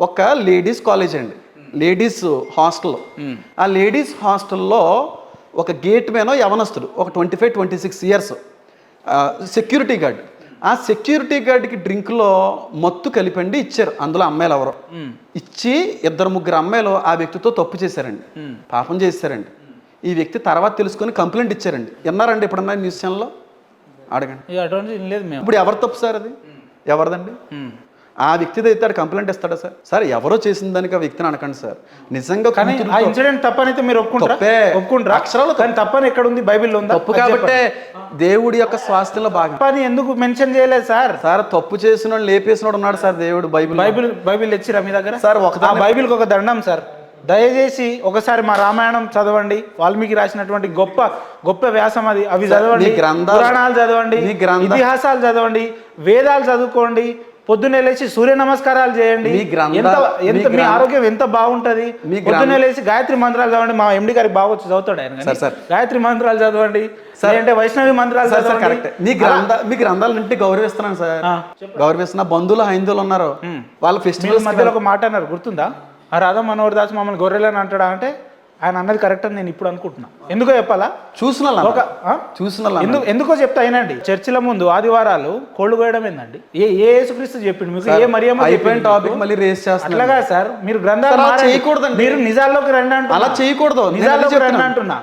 ఒక ladies college అండి, ladies hostel. ఆ లేడీస్ హాస్టల్లో ఒక గేట్ మేనో యవనస్తుడు, ఒక 25-26 ఇయర్స్ సెక్యూరిటీ గార్డ్. ఆ సెక్యూరిటీ గార్డ్కి డ్రింక్లో మత్తు కలిపండి ఇచ్చారు. అందులో అమ్మాయిలు ఎవరో ఇచ్చి 2-3 అమ్మాయిలు ఆ వ్యక్తితో తప్పు చేశారండి, పాపం చేశారండి. ఈ వ్యక్తి తర్వాత తెలుసుకొని కంప్లైంట్ ఇచ్చారండి. విన్నారండి ఎప్పుడన్నా న్యూస్ ఛానల్లో? అడగండి. ఇప్పుడు ఎవరు తప్పు సార్? అది ఎవరిదండి? ఆ వ్యక్తిది అయితే ఆడు కంప్లైంట్ ఇస్తాడా సార్? సార్ ఎవరో చేసిన దానికి ఆ వ్యక్తిని అనకండి సార్. నిజంగా ఆ ఇన్సిడెంట్ తప్పనైతే మీరు ఒప్పుకుంటారా? అక్షరాలు కానీ తప్పని ఎక్కడ ఉంది? బైబిల్లో ఉందా? తప్పు కాబట్టి దేవుడి యొక్క స్వాస్థ్యంలో భాగం. తప్పని ఎందుకు మెన్షన్ చేయలేదు సార్? సార్ తప్పు చేసిన లేపేసినోడు ఉన్నాడు సార్. దేవుడు బైబిల్ తెచ్చిరా మీ దగ్గర? సార్ బైబిల్కి ఒక దండం సార్. దయచేసి ఒకసారి మా రామాయణం చదవండి. వాల్మీకి రాసినటువంటి గొప్ప గొప్ప వ్యాసం అది. అవి చదవండి, పురాణాలు చదవండి, ఇతిహాసాలు చదవండి, వేదాలు చదువుకోండి, పొద్దున్నే లేచి సూర్య నమస్కారాలు చేయండి. మీ ఆరోగ్యం ఎంత బాగుంటది. పొద్దున్నే లేచి గాయత్రి మంత్రాలు చదవండి. మా ఎండి గారికి బాగా వచ్చి చదువుతాడు ఆయన. గాయత్రి మంత్రాలు చదవండి, అంటే వైష్ణవి మంత్రాలు చదవండి. మీ గ్రంథాలంటే గౌరవిస్తున్నాను సార్, గౌరవిస్తున్నా. బంధువులు హైందువులు ఉన్నారు, వాళ్ళ ఫెస్టివల్స్ మధ్యలో ఒక మాట అన్నారు, గుర్తుందా? ఆ రాధా మనోహర్ దాస్ మమ్మల్ని గొర్రెలని అంటాడా అంటే ఆయన అన్నది కరెక్ట్ అని నేను ఇప్పుడు అనుకుంటున్నా. ఎందుకో చెప్పాలా? ఎందుకో చెప్తా అయినండి. చర్చిల ముందు ఆదివారాలు కోళ్ళు కోయడం ఏందండి? ఏ యేసుక్రీస్తు చెప్పిండు మీకు? ఏ మరియమ్మ చెప్పిండు? టాపిక్ మళ్ళీ రేస్ చేస్తున్నారు. అట్లాగా సార్, మీరు గ్రంథాలు చేయకూడదు. మీరు నిజాల్లోకి రండి అంటున్నా. అలా చేయకూడదు. నిజాల్లోకి రండి అంటున్నా.